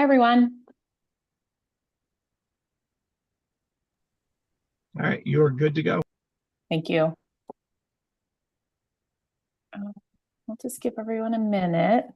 everyone. All right, you're good to go. Thank you. I'll just give everyone a minute.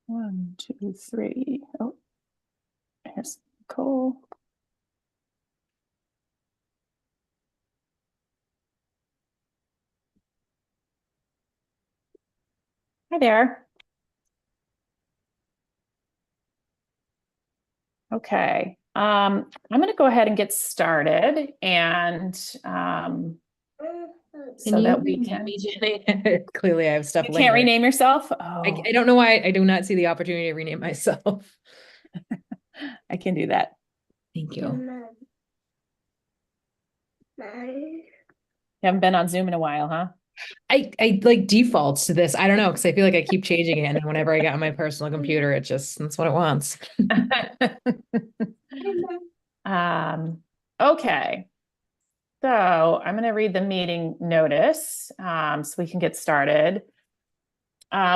One, two, three. Oh, here's Nicole. Hi there. Okay. I'm going to go ahead and get started and so that we can. Clearly, I have stuff. You can't rename yourself? Oh. I don't know why I do not see the opportunity to rename myself. I can do that. Thank you. You haven't been on Zoom in a while, huh? I like defaults to this. I don't know, because I feel like I keep changing it, and then whenever I get on my personal computer, that's what it wants. Okay. So I'm going to read the meeting notice so we can get started.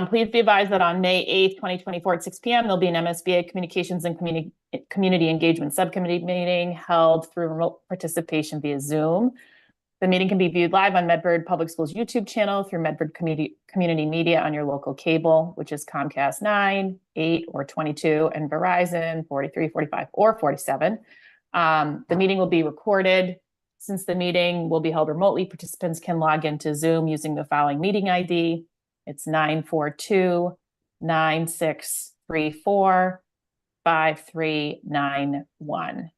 Please be advised that on May 8th, 2024 at 6 p.m., there'll be an MSBA Communications and Community Engagement Subcommittee meeting held through remote participation via Zoom. The meeting can be viewed live on Medford Public Schools YouTube channel through Medford Community Media on your local cable, which is Comcast 9, 8, or 22, and Verizon 43, 45, or 47. The meeting will be recorded. Since the meeting will be held remotely, participants can log into Zoom using the following meeting ID. It's 942-9634-5391.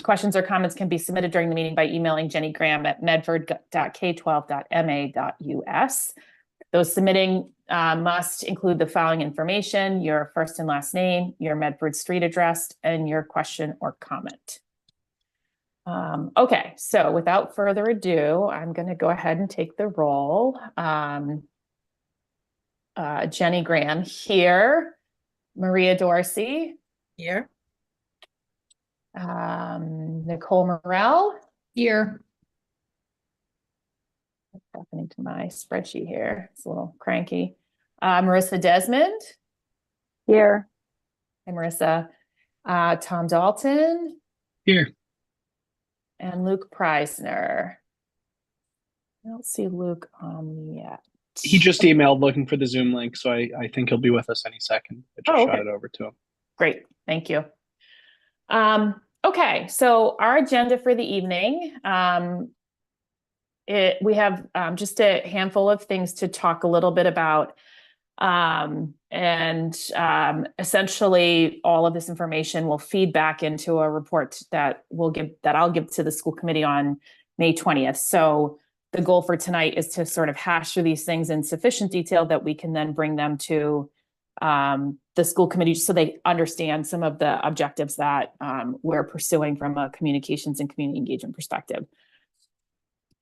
Questions or comments can be submitted during the meeting by emailing Jenny Graham at medford.k12.ma.us. Those submitting must include the following information: your first and last name, your Medford street address, and your question or comment. Okay, so without further ado, I'm going to go ahead and take the roll. Jenny Graham here. Maria Dorsey. Here. Nicole Morrell. Here. What's happening to my spreadsheet here? It's a little cranky. Marissa Desmond. Here. Hi, Marissa. Tom Dalton. Here. And Luke Preisner. I don't see Luke on yet. He just emailed looking for the Zoom link, so I think he'll be with us any second. I just shot it over to him. Great, thank you. Okay, so our agenda for the evening, we have just a handful of things to talk a little bit about. Essentially all of this information will feed back into a report that I'll give to the school committee on May 20th. So the goal for tonight is to sort of hash through these things in sufficient detail that we can then bring them to the school committee so they understand some of the objectives that we're pursuing from a communications and community engagement perspective.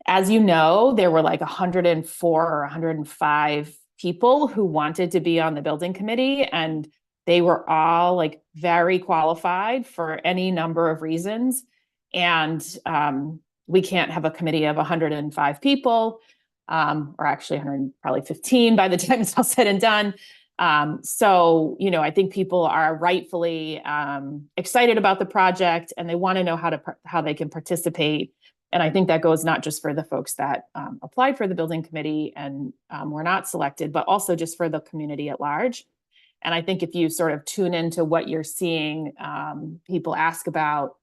As you know, there were like 104 or 105 people who wanted to be on the building committee, and they were all like very qualified for any number of reasons. And we can't have a committee of 105 people, or actually 115 by the time it's all said and done. So, you know, I think people are rightfully excited about the project, and they want to know how they can participate. And I think that goes not just for the folks that applied for the building committee and were not selected, but also just for the community at large. And I think if you sort of tune into what you're seeing people ask about,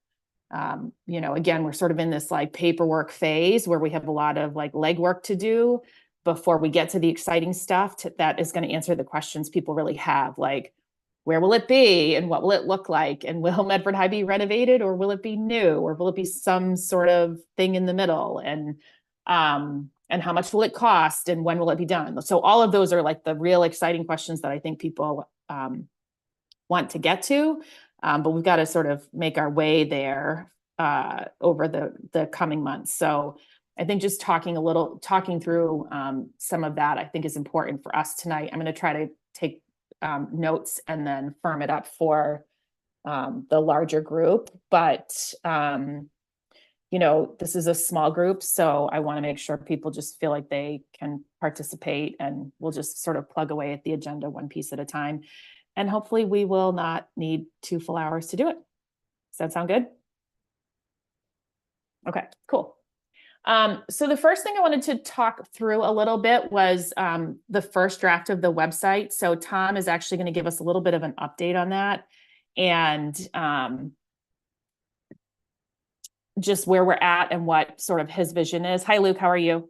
you know, again, we're sort of in this like paperwork phase where we have a lot of like legwork to do before we get to the exciting stuff that is going to answer the questions people really have, like, where will it be and what will it look like? And will Medford High be renovated, or will it be new, or will it be some sort of thing in the middle? And how much will it cost, and when will it be done? So all of those are like the real exciting questions that I think people want to get to. But we've got to sort of make our way there over the coming months. So I think just talking through some of that, I think is important for us tonight. I'm going to try to take notes and then firm it up for the larger group. But, you know, this is a small group, so I want to make sure people just feel like they can participate, and we'll just sort of plug away at the agenda one piece at a time. And hopefully we will not need 2 full hours to do it. Does that sound good? Okay, cool. So the first thing I wanted to talk through a little bit was the first draft of the website. So Tom is actually going to give us a little bit of an update on that, and just where we're at and what sort of his vision is. Hi, Luke, how are you?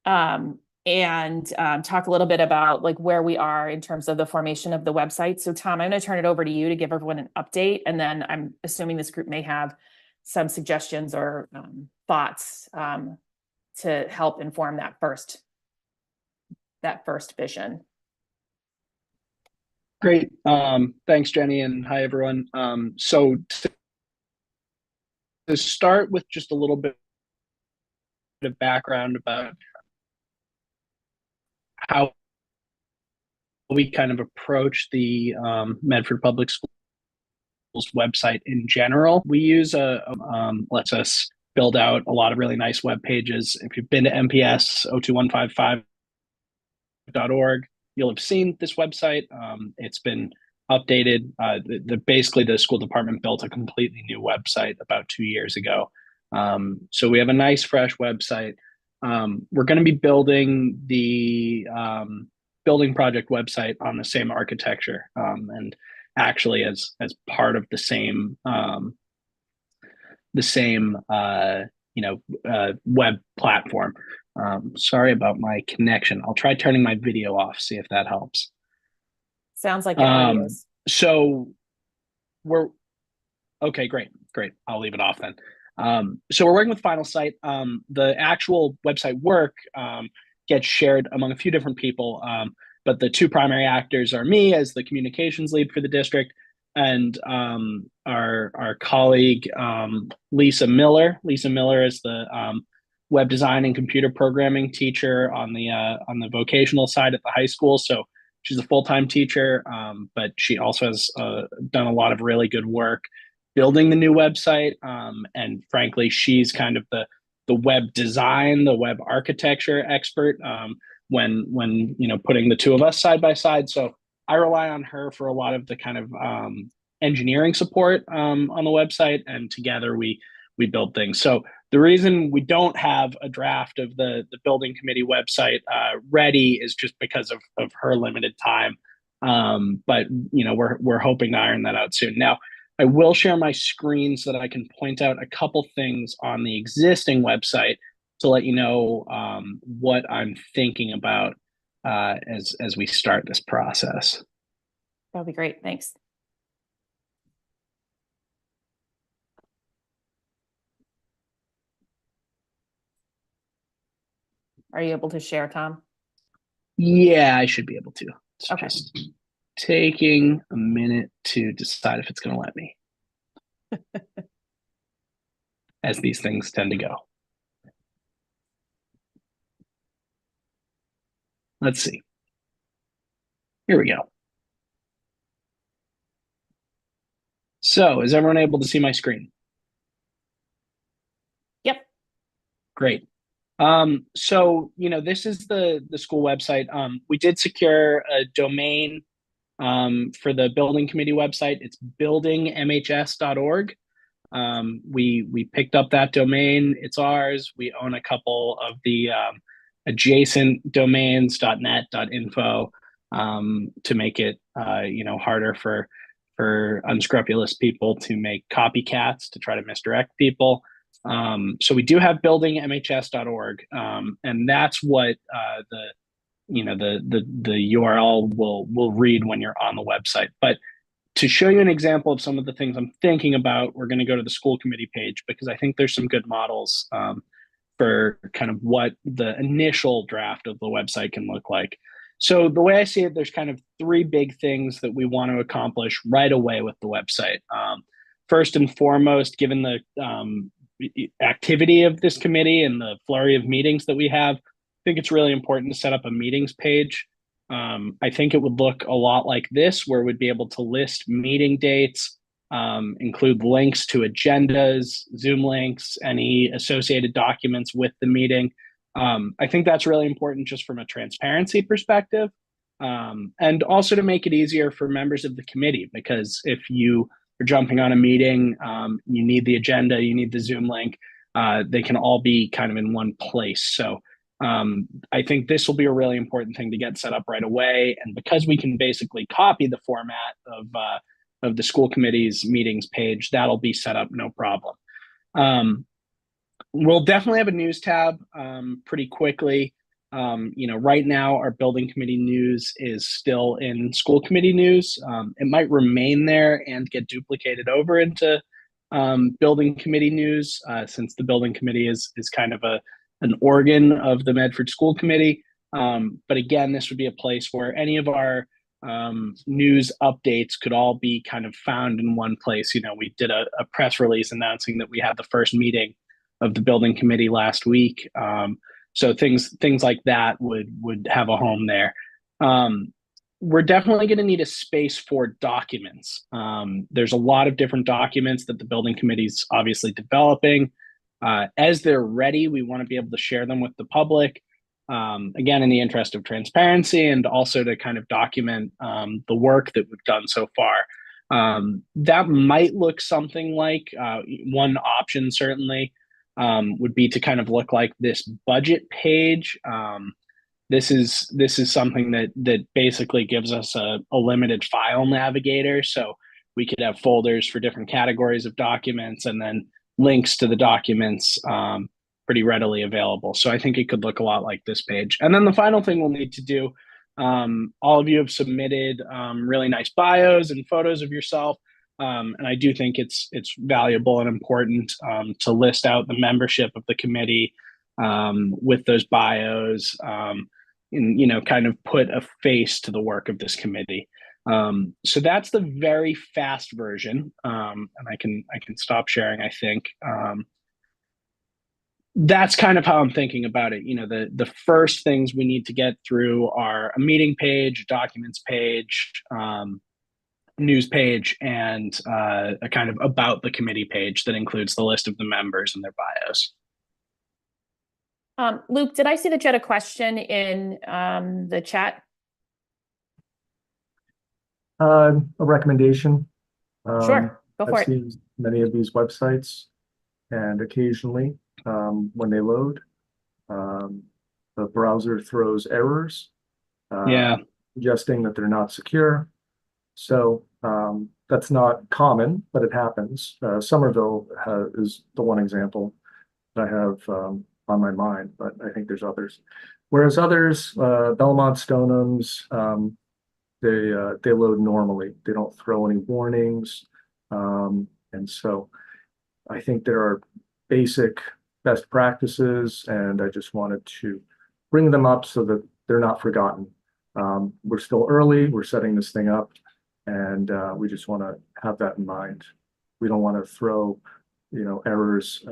And talk a little bit about like where we are in terms of the formation of the website. So Tom, I'm going to turn it over to you to give everyone an update. And then I'm assuming this group may have some suggestions or thoughts to help inform that first vision. Great. Thanks, Jenny, and hi, everyone. So to start with just a little bit of background about how we kind of approach the Medford Public Schools website in general. We use lets us build out a lot of really nice web pages. If you've been to MPS 02155.org, you'll have seen this website. It's been updated. Basically, the school department built a completely new website about 2 years ago. So we have a nice, fresh website. We're going to be building the building project website on the same architecture, and actually as part of the same web platform. Sorry about my connection. I'll try turning my video off, see if that helps. Sounds like it is. So we're okay. Great. I'll leave it off then. So we're working with Final Site. The actual website work gets shared among a few different people, but the 2 primary actors are me as the communications lead for the district, and our colleague Lisa Miller. Lisa Miller is the web design and computer programming teacher on the vocational side at the high school. So she's a full-time teacher, but she also has done a lot of really good work building the new website. And frankly, she's kind of the web design, the web architecture expert when putting the 2 of us side by side. So I rely on her for a lot of the kind of engineering support on the website, and together we build things. So the reason we don't have a draft of the building committee website ready is just because of her limited time. But we're hoping to iron that out soon. Now, I will share my screen so that I can point out a couple things on the existing website to let you know what I'm thinking about as we start this process. That'll be great. Thanks. Are you able to share, Tom? Yeah, I should be able to. It's okay. Just taking a minute to decide if it's going to let me. As these things tend to go. Let's see. Here we go. So is everyone able to see my screen? Yep. Great. So, this is the school website. We did secure a domain for the building committee website. It's buildingmhs.org. We picked up that domain. It's ours. We own a couple of the adjacent domains, .net, .info, to make it harder for unscrupulous people to make copycats to try to misdirect people. So we do have buildingmhs.org, and that's what the URL will read when you're on the website. But to show you an example of some of the things I'm thinking about, we're going to go to the school committee page because I think there's some good models for kind of what the initial draft of the website can look like. So the way I see it, there's kind of three big things that we want to accomplish right away with the website. First and foremost, given the activity of this committee and the flurry of meetings that we have, I think it's really important to set up a meetings page. I think it would look a lot like this, where we'd be able to list meeting dates, include links to agendas, Zoom links, any associated documents with the meeting. I think that's really important just from a transparency perspective, and also to make it easier for members of the committee, because if you are jumping on a meeting, you need the agenda, you need the Zoom link, they can all be kind of in one place. So I think this will be a really important thing to get set up right away. And because we can basically copy the format of the school committee's meetings page, that'll be set up no problem. We'll definitely have a news tab pretty quickly. Right now our building committee news is still in school committee news. It might remain there and get duplicated over into building committee news, since the building committee is kind of an organ of the Medford School Committee. But again, this would be a place where any of our news updates could all be kind of found in one place. We did a press release announcing that we had the first meeting of the building committee last week. So things like that would have a home there. We're definitely going to need a space for documents. There's a lot of different documents that the building committee is obviously developing. As they're ready, we want to be able to share them with the public, again, in the interest of transparency, and also to kind of document the work that we've done so far. That might look something like, one option certainly would be to kind of look like this budget page. This is something that basically gives us a limited file navigator. So we could have folders for different categories of documents, and then links to the documents pretty readily available. So I think it could look a lot like this page. And then the final thing we'll need to do, all of you have submitted really nice bios and photos of yourself. And I do think it's valuable and important to list out the membership of the committee with those bios, and kind of put a face to the work of this committee. So that's the very fast version, and I can stop sharing, I think. That's kind of how I'm thinking about it. The first things we need to get through are a meeting page, documents page, news page, and a kind of about the committee page that includes the list of the members and their bios. Luke, did I see that you had a question in the chat? A recommendation. Sure, go for I've it. seen many of these websites, and occasionally when they load, the browser throws errors, Yeah. suggesting that they're not secure. So that's not common, but it happens. Somerville is the one example that I have on my mind, but I think there's others. Whereas others, Belmont Stonehams, they load normally. They don't throw any warnings. And so I think there are basic best practices, and I just wanted to bring them up so that they're not forgotten. We're still early, we're setting this thing up, and we just want to have that in mind. We don't want to throw, errors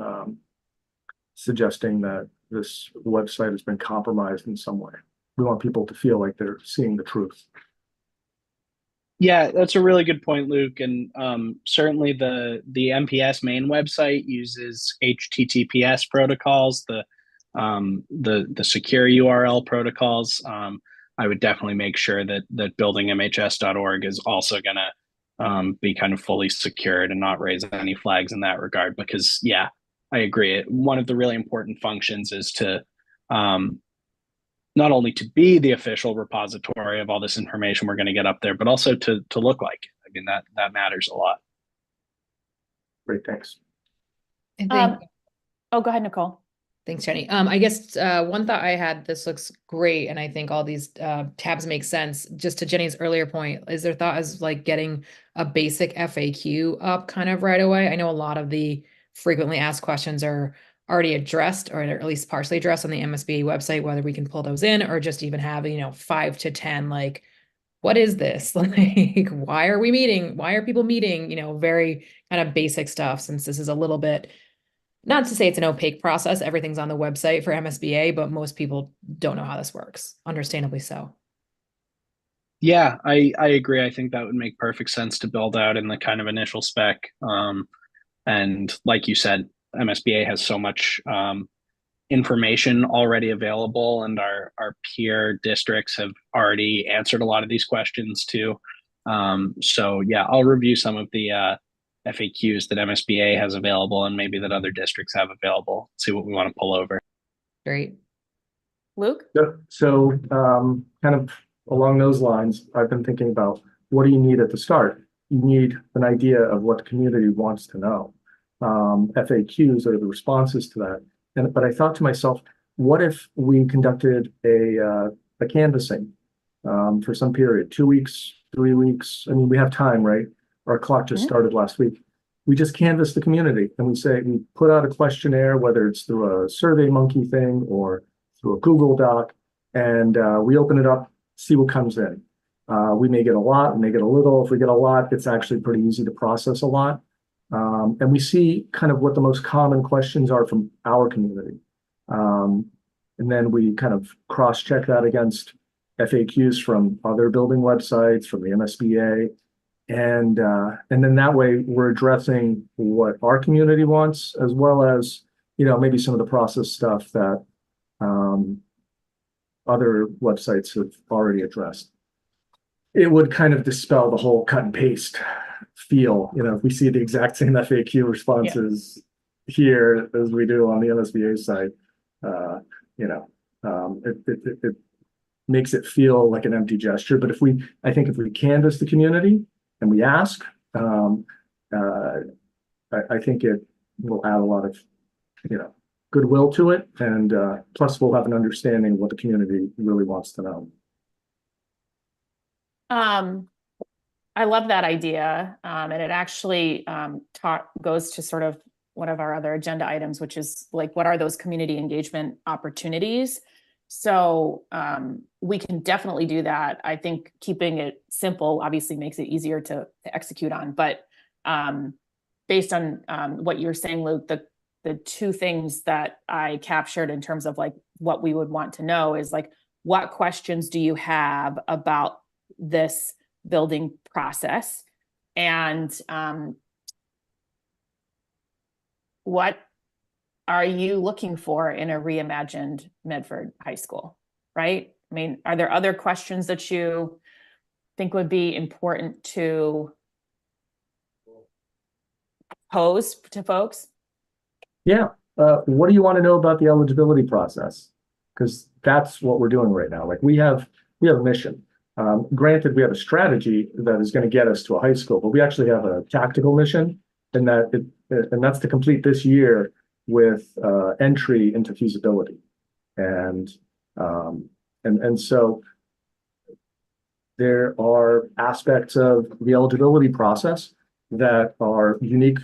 suggesting that this website has been compromised in some way. we want people to feel like they're seeing the truth. Yeah, that's a really good point, Luke. And certainly the MPS main website uses HTTPS protocols, the secure URL protocols. I would definitely make sure that buildingmhs.org is also going to be kind of fully secured and not raise any flags in that regard. Because yeah, I agree. One of the really important functions is to not only to be the official repository of all this information we're going to get up there, but also to look like. I mean, that matters a lot. Great, thanks. I think, Oh, go ahead, Nicole. thanks, Jenny. I guess one thought I had, this looks great, and I think all these tabs make sense. Just to Jenny's earlier point, is there thought as like getting a basic FAQ up kind of right away? I know a lot of the frequently asked questions are already addressed, or at least partially addressed on the MSBA website, whether we can pull those in or just even have, 5 to 10, like, what is this? Like, why are we meeting? Why are people meeting? Very kind of basic stuff, since this is a little bit, not to say it's an opaque process, everything's on the website for MSBA, but most people don't know how this works, understandably so. Yeah, I agree. I think that would make perfect sense to build out in the kind of initial spec. And like you said, MSBA has so much information already available, and our peer districts have already answered a lot of these questions too. So yeah, I'll review some of the FAQs that MSBA has available and maybe that other districts have available, see what we want to pull over. Great. Luke? So kind of along those lines, I've been thinking about, what do you need at the start? You need an idea of what the community wants to know. FAQs are the responses to that. But I thought to myself, what if we conducted a canvassing for some period, 2 weeks, 3 weeks? I mean, we have time, right? Our clock just started last week. We just canvass the community, and we put out a questionnaire, whether it's through a Survey Monkey thing or through a Google Doc, and we open it up, see what comes in. We may get a lot, we may get a little. If we get a lot, it's actually pretty easy to process a lot. And we see kind of what the most common questions are from our community. And then we kind of cross-check that against FAQs from other building websites, from the MSBA. And then that way we're addressing what our community wants, as well as, maybe some of the process stuff that other websites have already addressed. It would kind of dispel the whole cut and paste feel, if we see the exact same FAQ responses here as we do on the MSBA site, it makes it feel like an empty gesture. But I think if we canvass the community and we ask, I think it will add a lot of, goodwill to it. And plus we'll have an understanding of what the community really wants to know. I love that idea. And it actually goes to sort of one of our other agenda items, which is like, what are those community engagement opportunities? So we can definitely do that. I think keeping it simple obviously makes it easier to execute on. But based on what you're saying, Luke, the two things that I captured in terms of like what we would want to know is like, what questions do you have about this building process? And what are you looking for in a reimagined Medford High School, right? I mean, are there other questions that you think would be important to pose to folks? Yeah. What do you want to know about the eligibility process? Because that's what we're doing right now. Like we have a mission. Granted, we have a strategy that is going to get us to a high school, but we actually have a tactical mission, and that's to complete this year with entry into feasibility, and so there are aspects of the eligibility process that are unique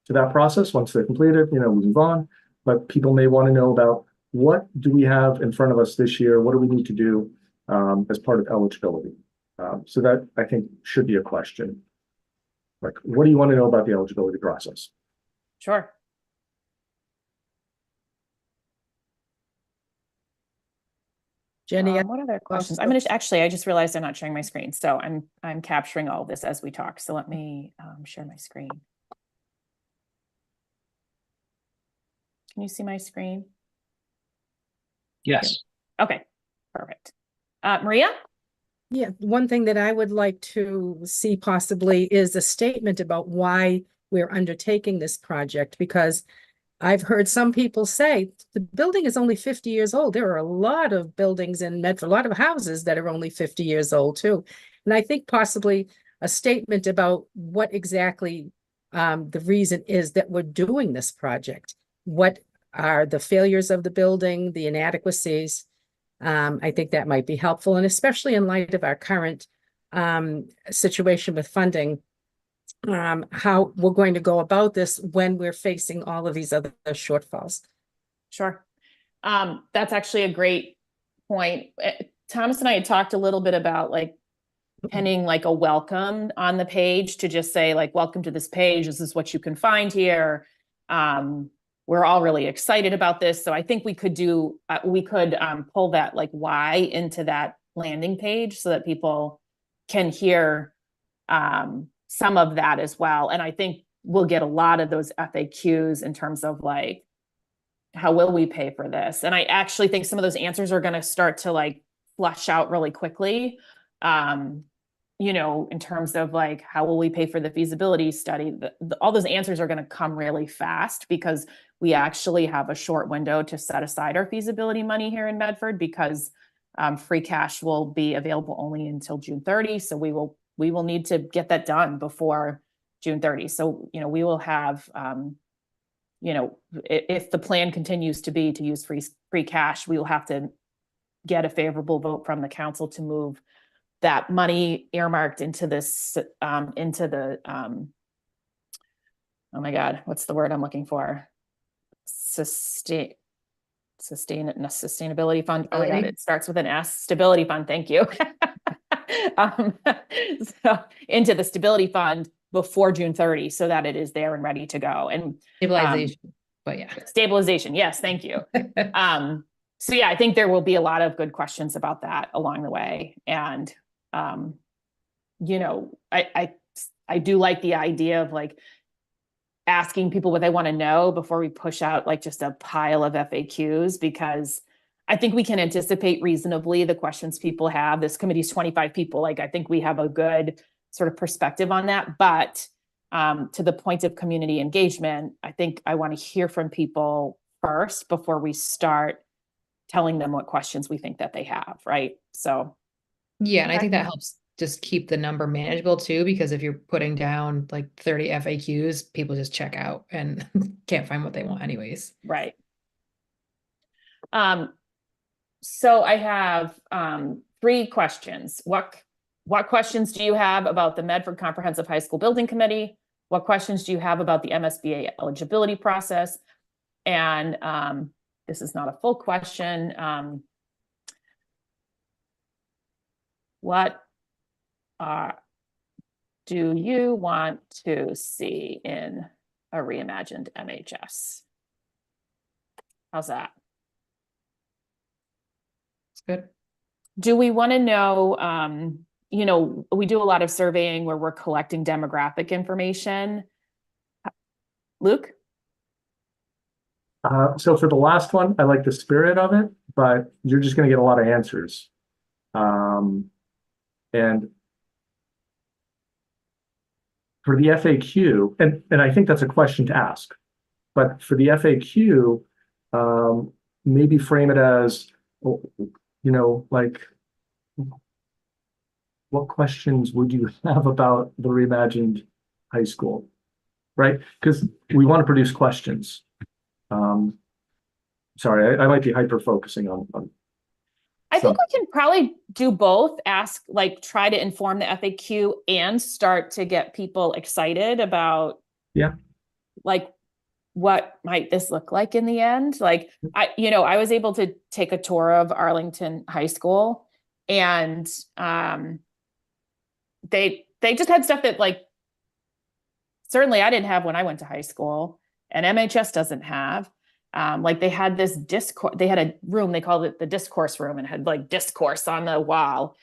to that process. Once they're completed, we move on. But people may want to know about, what do we have in front of us this year? What do we need to do as part of eligibility? So that, I think, should be a question. Like, what do you want to know about the eligibility process? Sure. Jenny, What other questions? I'm gonna actually, I just realized I'm not sharing my screen, so I'm capturing all this as we talk. So let me share my screen. Can you see my screen? Yes. Okay, perfect. Maria? yeah, one thing that I would like to see possibly is a statement about why we're undertaking this project, because I've heard some people say the building is only 50 years old. There are a lot of buildings in Medford, a lot of houses that are only 50 years old too. And I think possibly a statement about what exactly the reason is that we're doing this project. What are the failures of the building, the inadequacies? I think that might be helpful, and especially in light of our current situation with funding, how we're going to go about this when we're facing all of these other shortfalls. Sure. That's actually a great point. Thomas and I had talked a little bit about like penning like a welcome on the page to just say like, welcome to this page. This is what you can find here. We're all really excited about this. So I think we could do, pull that like why into that landing page so that people can hear some of that as well. And I think we'll get a lot of those FAQs in terms of like, how will we pay for this? And I actually think some of those answers are going to start to like flush out really quickly. You know, in terms of like, how will we pay for the feasibility study? All those answers are going to come really fast because we actually have a short window to set aside our feasibility money here in Medford, because free cash will be available only until June 30. So we will need to get that done before June 30. So, you know, we will have, you know, if the plan continues to be to use free cash, we will have to get a favorable vote from the council to move that money earmarked into this, into the, oh my God, what's the word I'm looking for? Sustainability fund. Oh my God, it starts with an S. Stability fund. Thank you. So into the stability fund before June 30, so that it is there and ready to go. And Stabilization, but yeah. Stabilization. Yes, thank you. So yeah, I think there will be a lot of good questions about that along the way. And you know, I do like the idea of like asking people what they want to know before we push out like just a pile of FAQs, because I think we can anticipate reasonably the questions people have. This committee's 25 people. Like, I think we have a good sort of perspective on that. But to the point of community engagement, I think I want to hear from people first before we start telling them what questions we think that they have, right? So yeah, and I think that helps just keep the number manageable too, because if you're putting down like 30 FAQs, people just check out and can't find what they want anyways. Right. So I have 3 questions. What questions do you have about the Medford Comprehensive High School Building Committee? What questions do you have about the MSBA eligibility process? And this is not a full question. What do you want to see in a reimagined MHS? How's that? It's good. Do we want to know, you know, we do a lot of surveying where we're collecting demographic information. Luke? So for the last one, I like the spirit of it, but you're just going to get a lot of answers. And for the FAQ, and I think that's a question to ask, but for the FAQ, maybe frame it as, you know, like, what questions would you have about the reimagined high school, right? Because we want to produce questions. Sorry, I might be hyper focusing on I think we can probably do both. Ask, like, try to inform the FAQ and start to get people excited about, yeah, like, what might this look like in the end? Like, I was able to take a tour of Arlington High School, and they just had stuff that, like, certainly I didn't have when I went to high school, and MHS doesn't have. Like they had this discourse, they had a room, they called it the discourse room, and had like discourse on the wall.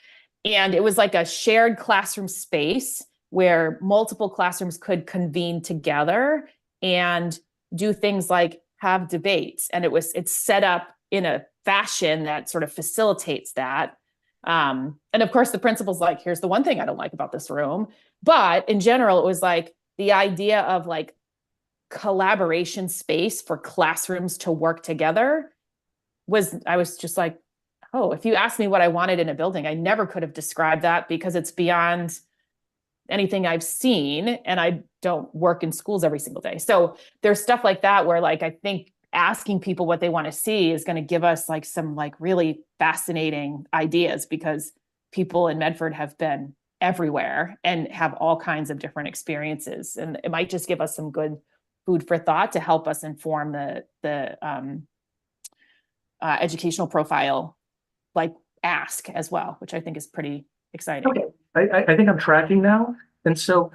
And it was like a shared classroom space where multiple classrooms could convene together and do things like have debates. And it's set up in a fashion that sort of facilitates that. And of course, the principal's like, here's the one thing I don't like about this room. But in general, it was like the idea of like collaboration space for classrooms to work together I was just like, oh, if you asked me what I wanted in a building, I never could have described that because it's beyond anything I've seen, and I don't work in schools every single day. So there's stuff like that where like I think asking people what they want to see is going to give us like some like really fascinating ideas, because people in Medford have been everywhere and have all kinds of different experiences, and it might just give us some good food for thought to help us inform the educational profile like ask as well, which I think is pretty exciting. Okay, I think I'm tracking now. And so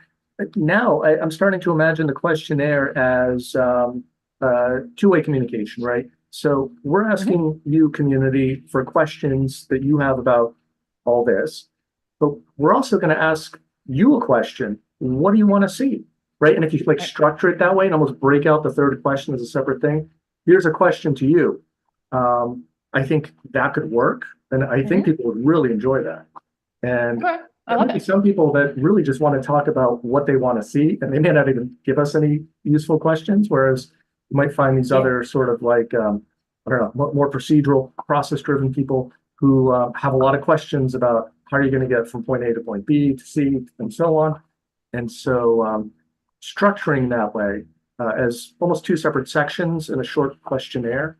now I'm starting to imagine the questionnaire as two-way communication, right? So we're asking you, community, for questions that you have about all this, but we're also going to ask you a question. What do you want to see, right? And if you like structure it that way and almost break out the third question as a separate thing, here's a question to you. I think that could work, and I think people would really enjoy that. And Okay, I there love might be it. some people that really just want to talk about what they want to see, and they may not even give us any useful questions, whereas you might find these other sort of like, I don't know, more procedural, process-driven people who have a lot of questions about how are you going to get from point A to point B to C and so on. And so structuring that way as almost two separate sections in a short questionnaire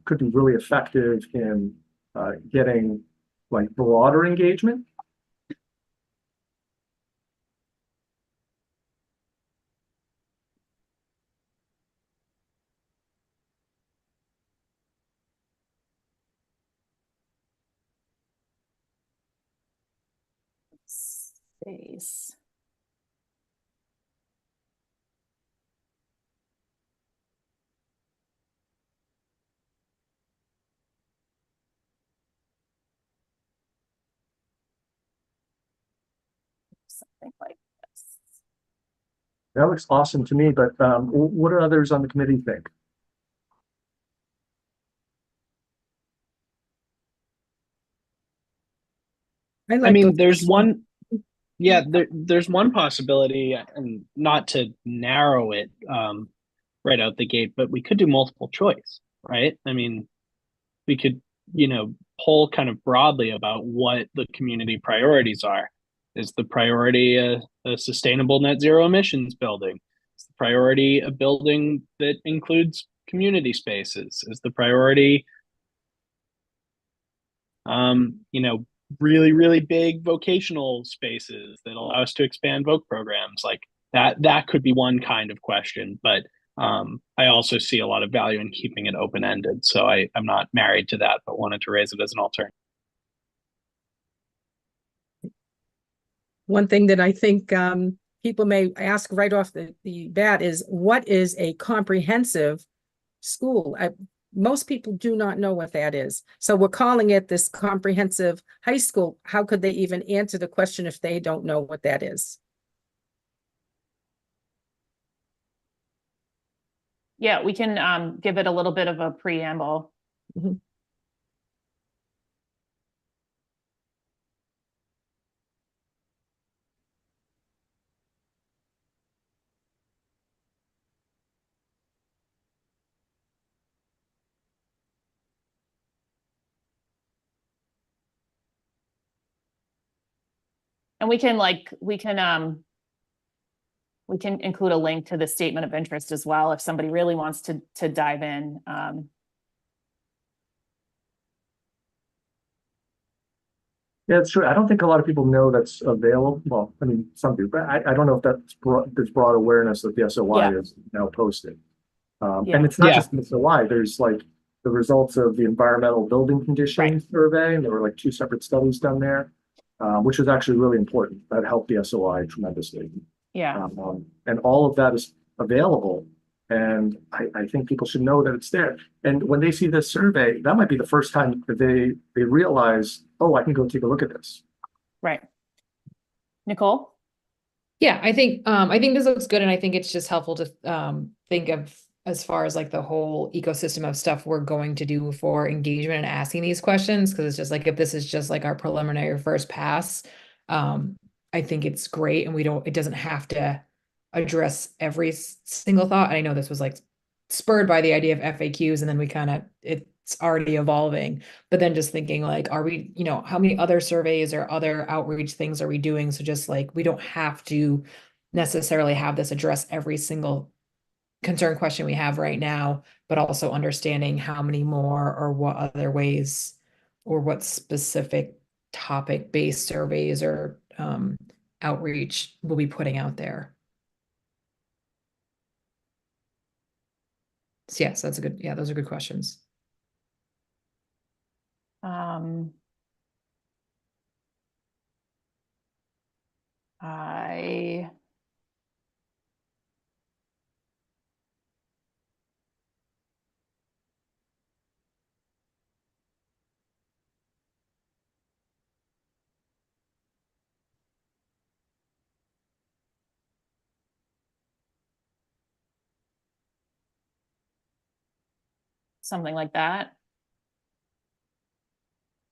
could be really effective in getting like broader engagement. Space. Something like this. That looks awesome to me, but what do others on the committee think? like I mean, those- there's one, yeah, there's one possibility, and not to narrow it right out the gate, but we could do multiple choice, right? I mean, we could, poll kind of broadly about what the community priorities are. Is the priority a sustainable net zero emissions building? Is the priority a building that includes community spaces? Is the priority, really, really big vocational spaces that allow us to expand voc programs? Like that could be one kind of question, but I also see a lot of value in keeping it open-ended. So I'm not married to that, but wanted to raise it as an alternative. One thing that I think people may ask right off the bat is, what is a comprehensive school? Most people do not know what that is. So we're calling it this comprehensive high school. How could they even answer the question if they don't know what that is? Yeah, we can give it a little bit of a preamble. Mhm. And we can include a link to the statement of interest as well if somebody really wants to dive in. Yeah, it's true. I don't think a lot of people know that's available. Well, I mean, some do, but I don't know if there's broad awareness that the SOI is now posted. And it's not just the SOI. There's like the results of the environmental building conditions survey, and there were like two separate studies done there, which was actually really important. That helped the SOI tremendously. Yeah. And all of that is available And I think people should know that it's there. And when they see this survey, that might be the first time that they realize, oh, I can go take a look at this. Right. Nicole? Yeah, I think this looks good, and I think it's just helpful to think of as far as like the whole ecosystem of stuff we're going to do for engagement and asking these questions, because it's just like if this is just like our preliminary first pass, I think it's great, and it doesn't have to address every single thought. And I know this was like spurred by the idea of FAQs, and then it's already evolving. But then just thinking like, are we, how many other surveys or other outreach things are we doing? So just like, we don't have to necessarily have this address every single concern question we have right now, but also understanding how many more or what other ways or what specific topic-based surveys or outreach we'll be putting out there. So yes, those are good questions. I something like that.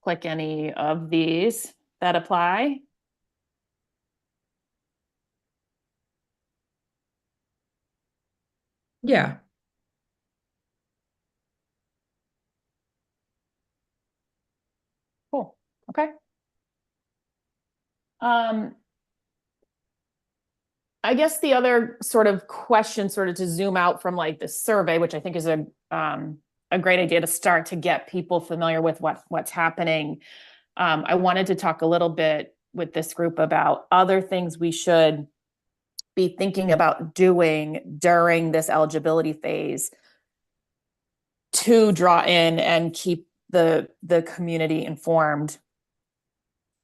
Click any of these that apply. Yeah. Cool. Okay. I guess the other sort of question, sort of to zoom out from like the survey, which I think is a great idea to start to get people familiar with what's happening. I wanted to talk a little bit with this group about other things we should be thinking about doing during this eligibility phase to draw in and keep the community informed.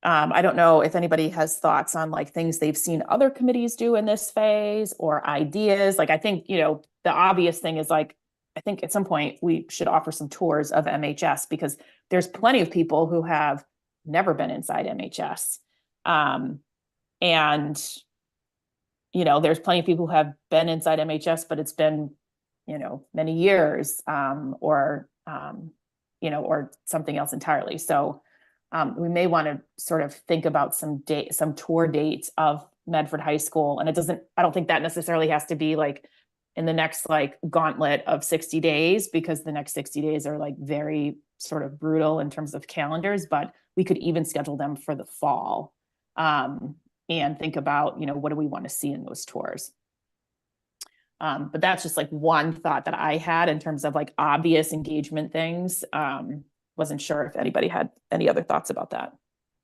I don't know if anybody has thoughts on like things they've seen other committees do in this phase or ideas. Like, I think, the obvious thing is like, I think at some point we should offer some tours of MHS, because there's plenty of people who have never been inside MHS. And, there's plenty of people who have been inside MHS, but it's been, many years, or something else entirely. So we may want to sort of think about some tour dates of Medford High School. And I don't think that necessarily has to be like in the next like gauntlet of 60 days, because the next 60 days are like very sort of brutal in terms of calendars, but we could even schedule them for the fall, and think about, what do we want to see in those tours? But that's just like one thought that I had in terms of like obvious engagement things. Wasn't sure if anybody had any other thoughts about that.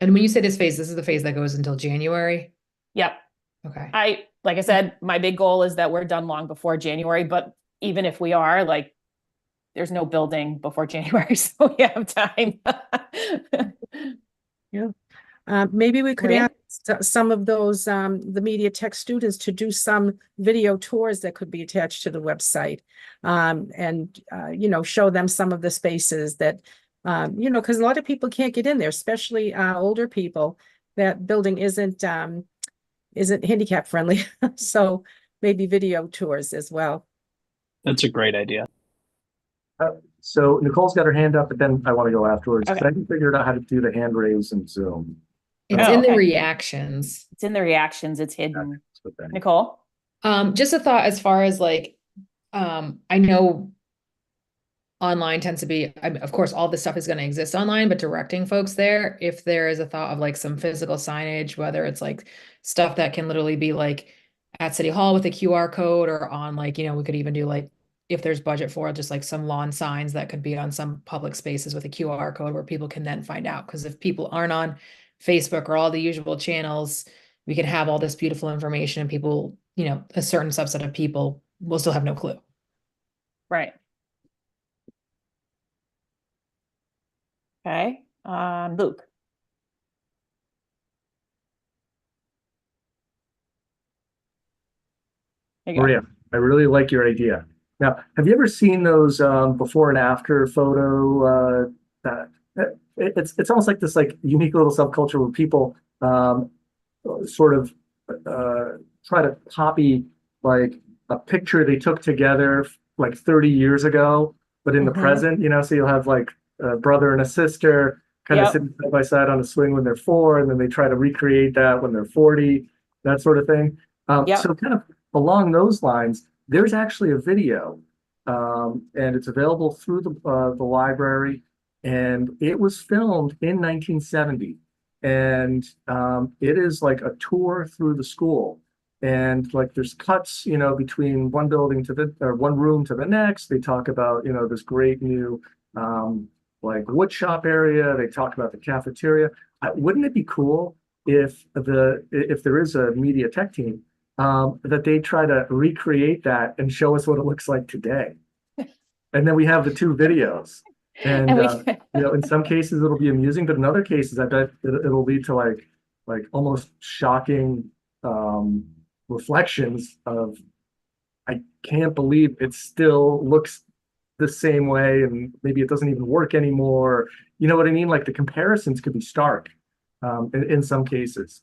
And when you say this is the phase that goes until January? Yep. Okay. Like I said, my big goal is that we're done long before January, but even if we are, like, there's no building before January, so we have time. Yeah. Maybe we could Maria? ask some of those, the media tech students to do some video tours that could be attached to the website. And show them some of the spaces that, because a lot of people can't get in there, especially older people. That building isn't handicap friendly. So maybe video tours as well. That's a great idea. So Nicole's got her hand up, but then I want to go afterwards. Okay. I haven't figured out how to do the hand raise in Zoom. It's Oh, in the okay. reactions. It's in the reactions. It's hidden. Okay. Nicole? Just a thought as far as like, I know online tends to be, of course, all this stuff is going to exist online, but directing folks there, if there is a thought of like some physical signage, whether it's like stuff that can literally be like at City Hall with a QR code, or on like, we could even do like, if there's budget for it, just like some lawn signs that could be on some public spaces with a QR code where people can then find out. Because if people aren't on Facebook or all the usual channels, we can have all this beautiful information and people, a certain subset of people will still have no clue. Right. Okay. Luke? There you go. Maria, I really like your idea. Now, have you ever seen those before and after photo? It's almost like this like unique little subculture where people sort of try to copy like a picture they took together like 30 years ago, but in the Mhm. present, you know, so you'll have like a brother and a sister kind of Yep. sitting side by side on a swing when they're 4, and then they try to recreate that when they're 40, that sort of thing. Yep. So kind of along those lines, there's actually a video, and it's available through the library, and it was filmed in 1970. And it is like a tour through the school. And like there's cuts, you know, between one building to the or one room to the next. They talk about, you know, this great new like wood shop area. They talk about the cafeteria. Wouldn't it be cool if there is a media tech team that they try to recreate that and show us what it looks like today? And then we have the two videos. And And we you know, in some cases it'll be amusing, but in other cases I bet it'll lead to like almost shocking reflections of I can't believe it still looks the same way, and maybe it doesn't even work anymore. You know what I mean? Like the comparisons could be stark in some cases.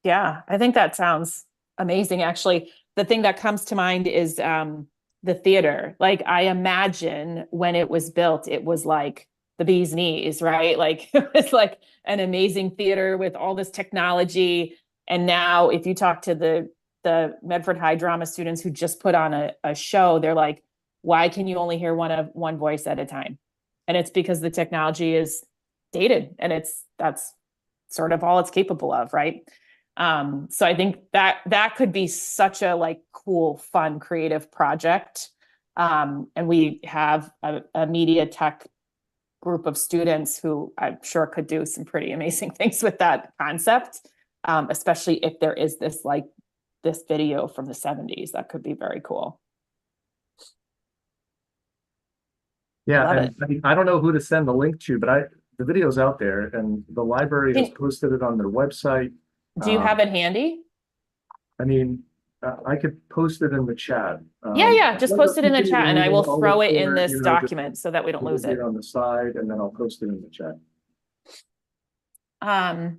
Yeah, I think that sounds amazing. Actually, the thing that comes to mind is the theater. Like I imagine when it was built, it was like the bee's knees, right? Like it was like an amazing theater with all this technology. And now if you talk to the Medford High drama students who just put on a show, they're like, why can you only hear one voice at a time? And it's because the technology is dated and that's sort of all it's capable of, right? So I think that could be such a like cool, fun, creative project. And we have a media tech group of students who I'm sure could do some pretty amazing things with that concept, especially if there is this video from the 70s. That could be very cool. Yeah, Love and it. I mean, I don't know who to send the link to, but the video's out there, and the library has Can- posted it on their website. Do you have it handy? I mean, I could post it in the chat. Yeah, just post it in the Continue chat and I will reading, I'll throw look it in for this you know, document so that we don't just lose it. on the side, and then I'll post it in the chat. I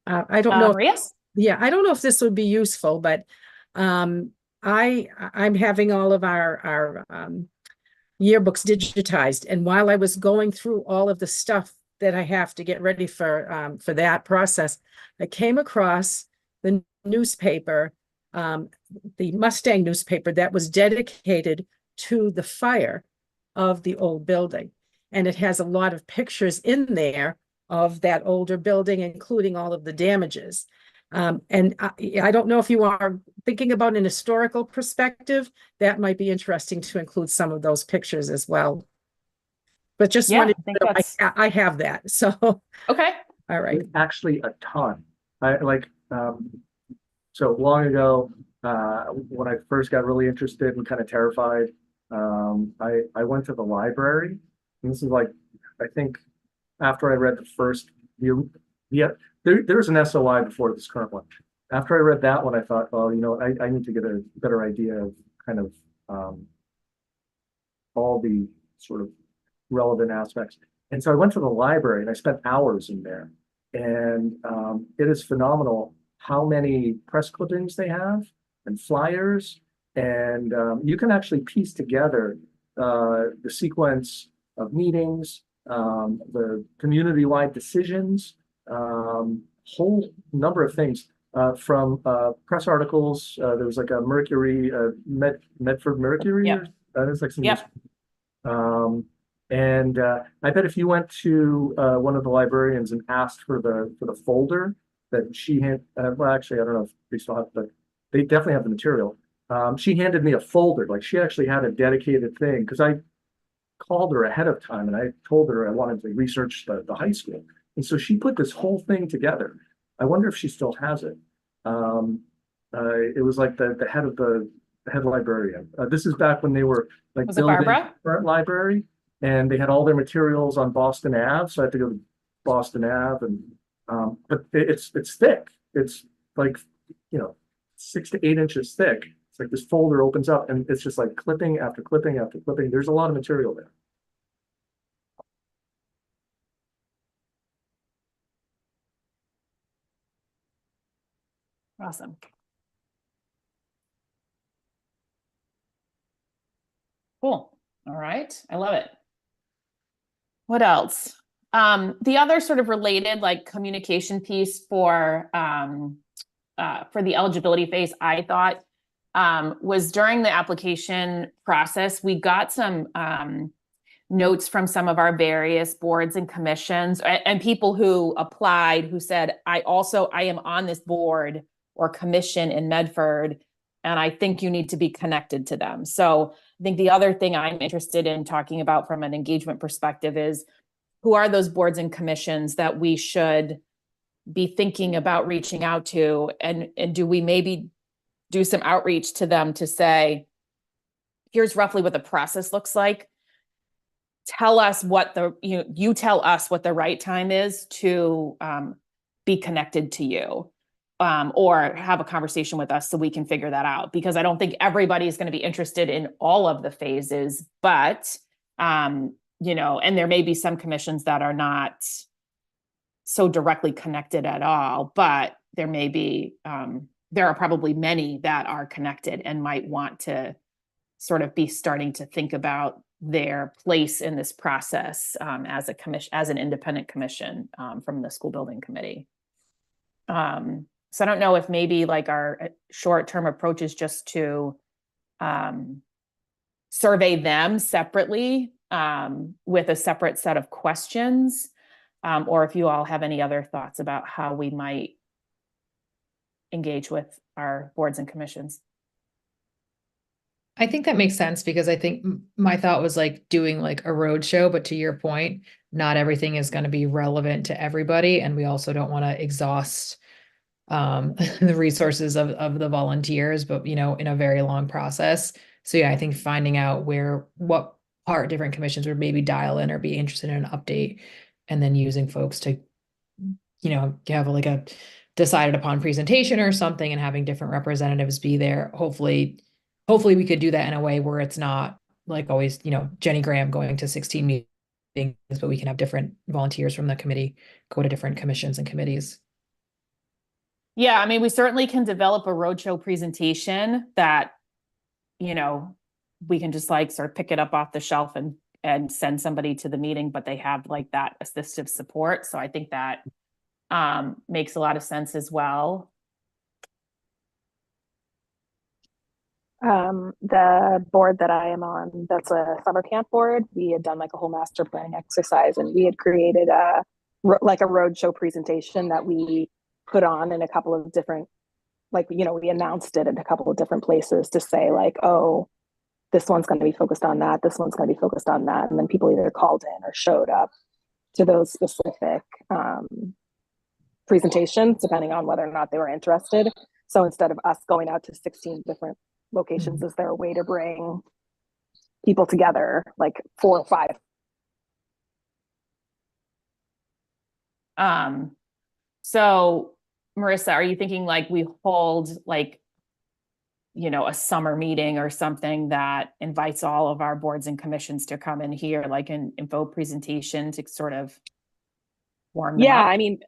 don't know. Maria? Yeah, I don't know if this would be useful, but I'm having all of our yearbooks digitized, and while I was going through all of the stuff that I have to get ready for that process, I came across the newspaper, the Mustang newspaper that was dedicated to the fire of the old building, and it has a lot of pictures in there of that older building, including all of the damages. And I don't know if you are thinking about an historical perspective, that might be interesting to include some of those pictures as well. But just Yeah, wanted I think to know, that's I have that. So, okay. all right. Actually, a ton. I like so long ago, when I first got really interested and kind of terrified, I went to the library, and this is like I think after I read the first there's an SOI before this current one. After I read that one, I thought, well, you know, I need to get a better idea of kind of all the sort of relevant aspects. And so I went to the library and I spent hours in there. And it is phenomenal how many press clippings they have and flyers. And you can actually piece together the sequence of meetings, the community-wide decisions, whole number of things from press articles. There was like a Mercury, Medford Mercury. Yep. That is like some. Yep. And I bet if you went to one of the librarians and asked for the folder that she had, well, actually, I don't know if they still have, but they definitely have the material. She handed me a folder, like she actually had a dedicated thing, because I called her ahead of time and I told her I wanted to research the high school. And so she put this whole thing together. I wonder if she still has it. It was like the head librarian. This is back when they were like Was it building Barbara? the current library, and they had all their materials on Boston Ave. So I had to go to Boston Ave, and but it's thick. It's like, you know, 6 to 8 inches thick. It's like this folder opens up and it's just like clipping after clipping after clipping. There's a lot of material there. Awesome. Cool. All right. I love it. What else? The other sort of related like communication piece for the eligibility phase, I thought, was during the application process, we got some notes from some of our various boards and commissions and people who applied who said, I am on this board or commission in Medford, and I think you need to be connected to them. So I think the other thing I'm interested in talking about from an engagement perspective is who are those boards and commissions that we should be thinking about reaching out to, and do we maybe do some outreach to them to say, here's roughly what the process looks like. Tell us what you tell us what the right time is to be connected to you, or have a conversation with us so we can figure that out. Because I don't think everybody's going to be interested in all of the phases, but and there may be some commissions that are not so directly connected at all, but there may be, there are probably many that are connected and might want to sort of be starting to think about their place in this process as a commission, as an independent commission from the school building committee. So I don't know if maybe like our short-term approach is just to survey them separately with a separate set of questions, or if you all have any other thoughts about how we might engage with our boards and commissions. I think that makes sense, because I think my thought was like doing like a road show, but to your point, not everything is going to be relevant to everybody. And we also don't want to exhaust the resources of the volunteers, but in a very long process. So yeah, I think finding out what part different commissions would maybe dial in or be interested in an update, and then using folks to, have like a decided upon presentation or something, and having different representatives be there. Hopefully we could do that in a way where it's not like always, Jenny Graham going to 16 meetings, but we can have different volunteers from the committee go to different commissions and committees. Yeah, I mean, we certainly can develop a roadshow presentation that, we can just like sort of pick it up off the shelf and send somebody to the meeting, but they have like that assistive support. So I think that makes a lot of sense as well. The board that I am on, that's a summer camp board. We had done like a whole master planning exercise, and we had created a roadshow presentation that we put on in a couple of different, we announced it in a couple of different places to say like, oh, this one's going to be focused on that. This one's going to be focused on that. And then people either called in or showed up to those specific presentations, depending on whether or not they were interested. So instead of us going out to 16 different locations, is there a way to bring people together, like 4 or 5? So Marissa, are you thinking like we hold like, a summer meeting or something that invites all of our boards and commissions to come in here, like an info presentation to sort of warm them up? I mean,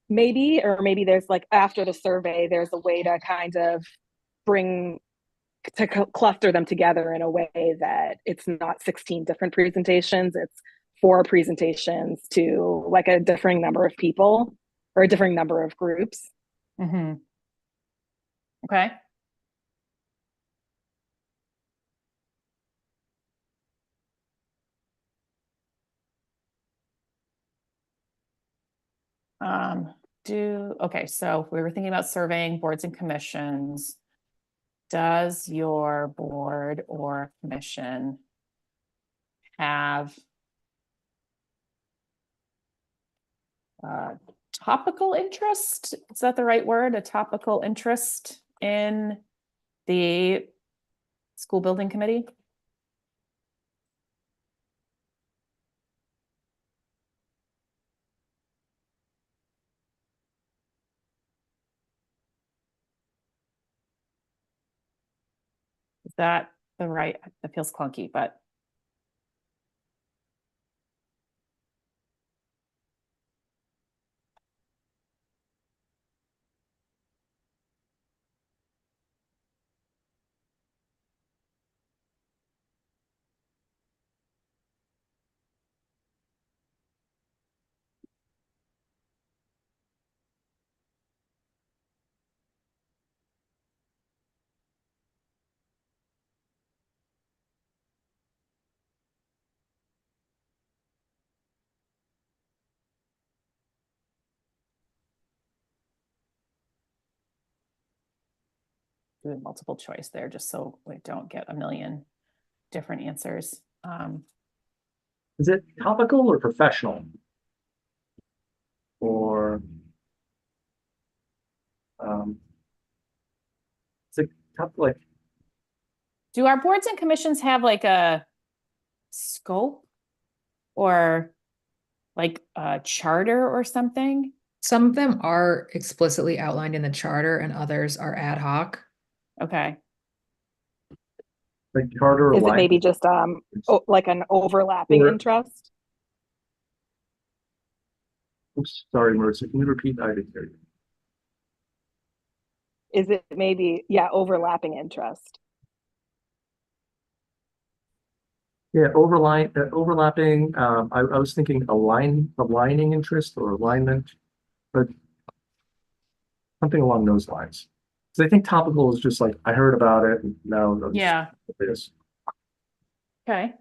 maybe there's like after the survey, there's a way to kind of cluster them together in a way that it's not 16 different presentations. It's 4 presentations to like a differing number of people or a differing number of groups. Mm-hmm. Okay. Okay, so we were thinking about surveying boards and commissions. Does your board or commission have topical interest? Is that the right word? A topical interest in the school building committee? Is that the right, that feels clunky, but. Do multiple choice there just so we don't get a million different answers. Is it topical or professional? Or is it like Do our boards and commissions have like a scope or like a charter or something? Some of them are explicitly outlined in the charter and others are ad hoc. Okay. charter or Is it line? maybe just like an overlapping Or- interest? Oops, sorry, Marissa, can you repeat? I didn't hear you. Is it maybe, yeah, overlapping interest? Yeah, overlapping. I was thinking aligning interest or alignment, but something along those lines. Because I think topical is just like I heard about it, and now that's Yeah. what it is. Okay.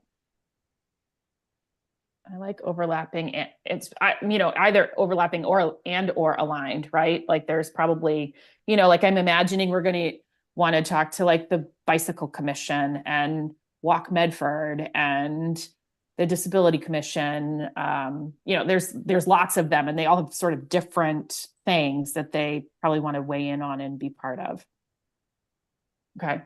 I like overlapping. It's either overlapping or aligned, right? Like there's probably, like I'm imagining we're going to want to talk to like the Bicycle Commission and Walk Medford and the Disability Commission. There's lots of them and they all have sort of different things that they probably want to weigh in on and be part of. Okay.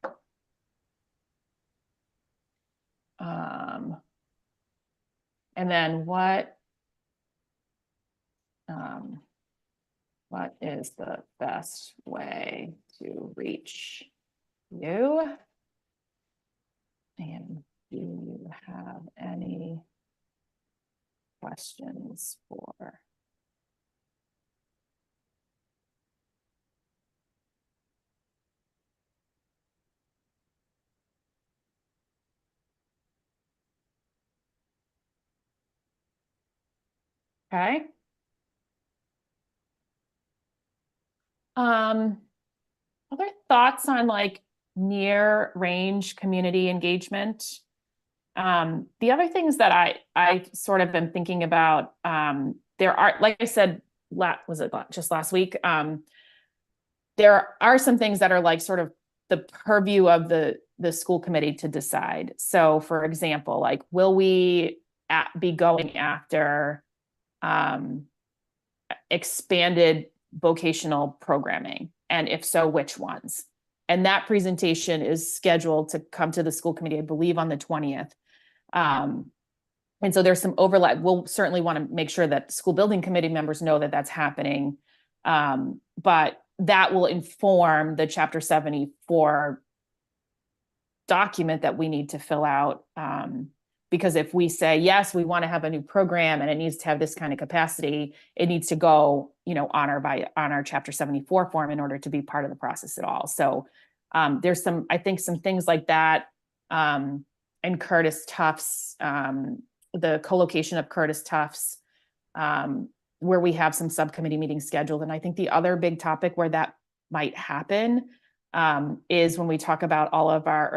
And then what is the best way to reach you? And do you have any questions for? Okay. Other thoughts on like near range community engagement? The other things that I sort of been thinking about, there are, like I said, just last week? There are some things that are like sort of the purview of the school committee to decide. So for example, like, will we be going after expanded vocational programming? And if so, which ones? And that presentation is scheduled to come to the school committee, I believe, on the 20th. And so there's some overlap. We'll certainly want to make sure that school building committee members know that that's happening. But that will inform the Chapter 74 document that we need to fill out. Because if we say, yes, we want to have a new program and it needs to have this kind of capacity, it needs to go, on our Chapter 74 form in order to be part of the process at all. So there's I think some things like that. And Curtis Tufts, the co-location of Curtis Tufts, where we have some subcommittee meetings scheduled. And I think the other big topic where that might happen is when we talk about all of our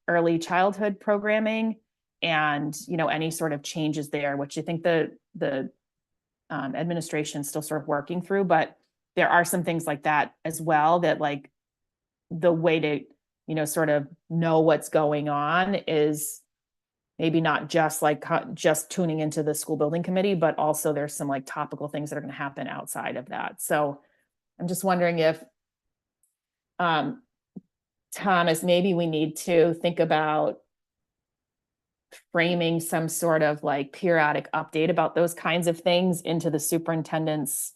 early childhood programming and, any sort of changes there, which I think the administration is still sort of working through, but there are some things like that as well, that like the way to, sort of know what's going on is maybe not just like just tuning into the school building committee, but also there's some like topical things that are going to happen outside of that. So I'm just wondering if, Thomas, maybe we need to think about framing some sort of like periodic update about those kinds of things into the superintendent's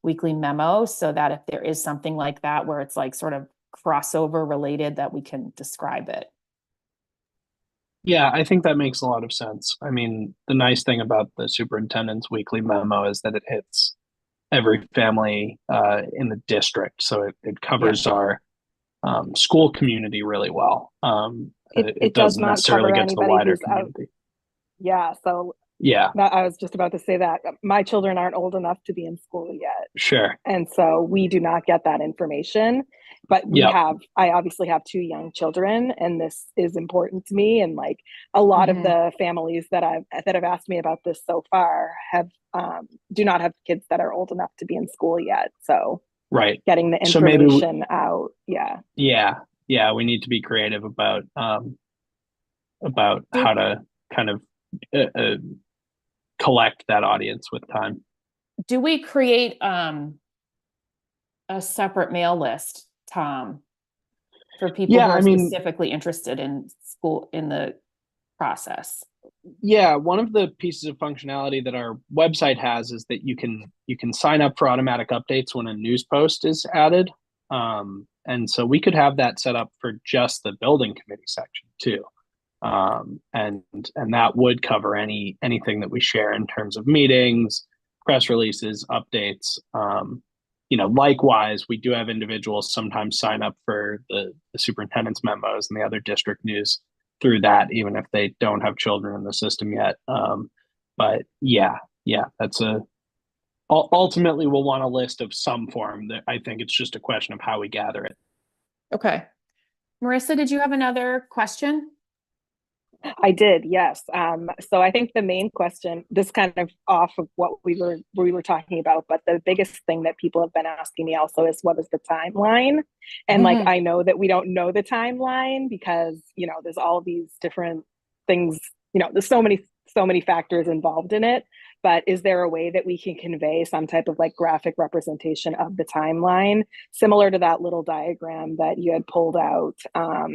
weekly memo, so that if there is something like that where it's like sort of crossover related that we can describe it. Yeah, I think that makes a lot of sense. I mean, the nice thing about the superintendent's weekly memo is that it hits every family in the district, so it covers our school community really well. It does doesn't not necessarily cover get to the anybody wider who's out. community. Yeah, so Yeah, I was just about to say that my children aren't old enough to be in school yet. sure. And so we do not get that information, but I obviously have 2 young children, and this is important to me. And like a lot of the families that have asked me about this so far have, do not have kids that are old enough to be in school yet. So Right. getting the So maybe information out. Yeah. Yeah, we need to be creative about how to kind of collect that audience with time. Do we create a separate mail list, Tom, for people who are specifically interested in school in the process? Yeah, one of the pieces of functionality that our website has is that you can sign up for automatic updates when a news post is added. And so we could have that set up for just the building committee section too. And that would cover anything that we share in terms of meetings, press releases, updates. Likewise, we do have individuals sometimes sign up for the superintendent's memos and the other district news through that, even if they don't have children in the system yet. But yeah, that's ultimately we'll want a list of some form. That I think it's just a question of how we gather it. Okay. Marissa, did you have another question? I did, yes. So I think the main question, this kind of off of what we were talking about, but the biggest thing that people have been asking me also is what is the timeline? And like I know that we don't know the timeline because there's all these different things, there's so many factors involved in it. But is there a way that we can convey some type of like graphic representation of the timeline, similar to that little diagram that you had pulled out?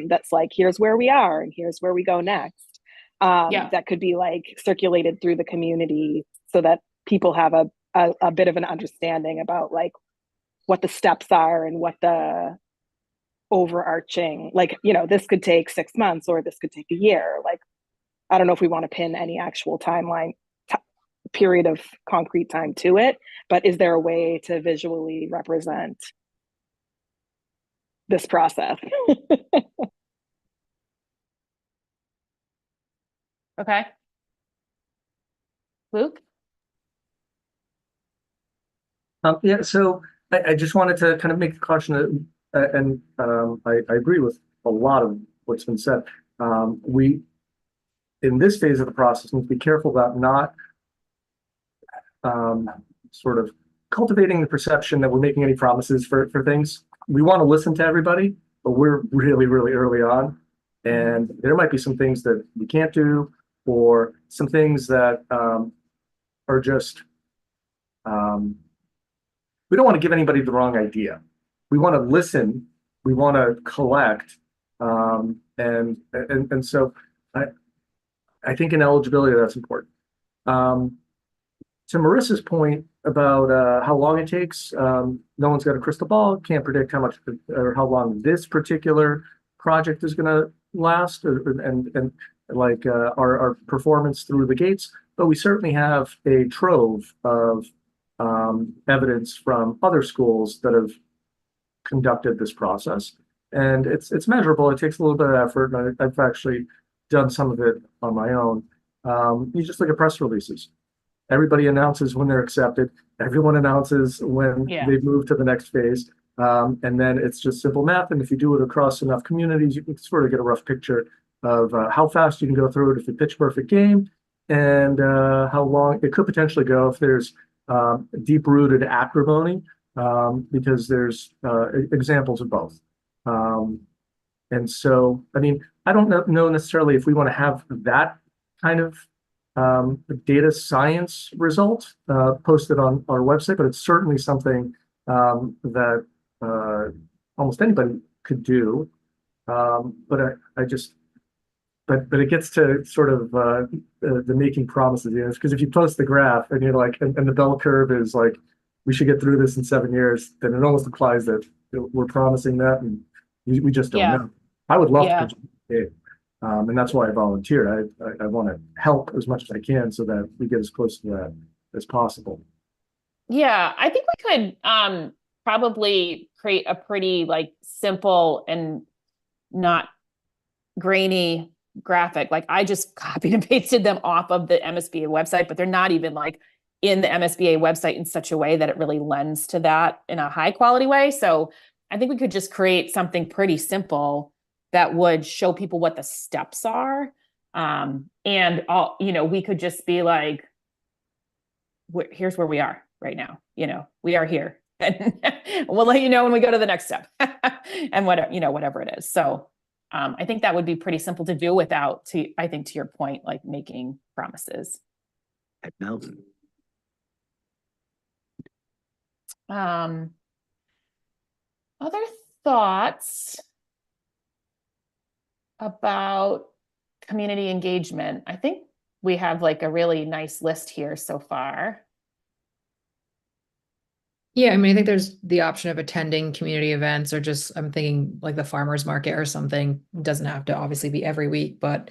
That's like, here's where we are and here's where we go next. That could be like circulated through the community so that people have a bit of an understanding about like what the steps are and what the overarching, like, this could take 6 months or this could take a year. Like, I don't know if we want to pin any actual timeline period of concrete time to it, but is there a way to visually represent this process? Okay. Luke? Yeah, so I just wanted to kind of make the caution and I agree with a lot of what's been said. We, in this phase of the process, need to be careful about not sort of cultivating the perception that we're making any promises for things. We want to listen to everybody, but we're really, really early on. And there might be some things that we can't do, or some things that are just, we don't want to give anybody the wrong idea. We want to listen, we want to collect, and so I think in eligibility that's important. To Marissa's point about how long it takes, no one's got a crystal ball, can't predict how much or how long this particular project is going to last, and like our performance through the gates. But we certainly have a trove of evidence from other schools that have conducted this process, and it's measurable. It takes a little bit of effort, and I've actually done some of it on my own. You just look at press releases. Everybody announces when they're accepted. Everyone announces when they've moved to the next phase. And then it's just simple math. And if you do it across enough communities, you can sort of get a rough picture of how fast you can go through it if you pitch perfect game, and how long it could potentially go if there's deep-rooted acrimony, because there's examples of both. And so, I mean, I don't know necessarily if we want to have that kind of data science result posted on our website, but it's certainly something that almost anybody could do. But it gets to sort of the making promises, because if you post the graph and you're like, and the bell curve is like, we should get through this in 7 years, then it almost implies that we're promising that, and We just don't Yeah. know. I would love to Yeah. participate. And that's why I volunteered. I want to help as much as I can so that we get as close to that as possible. Yeah, I think we could probably create a pretty like simple and not grainy graphic. Like I just copied and pasted them off of the MSBA website, but they're not even like in the MSBA website in such a way that it really lends to that in a high quality way. So I think we could just create something pretty simple that would show people what the steps are. And all, we could just be like, here's where we are right now. We are here, and we'll let you know when we go to the next step and whatever it is. So I think that would be pretty simple to do without, I think to your point, like making promises. Other thoughts about community engagement? I think we have like a really nice list here so far. Yeah, I mean, I think there's the option of attending community events or just, I'm thinking like the farmer's market or something. It doesn't have to obviously be every week, but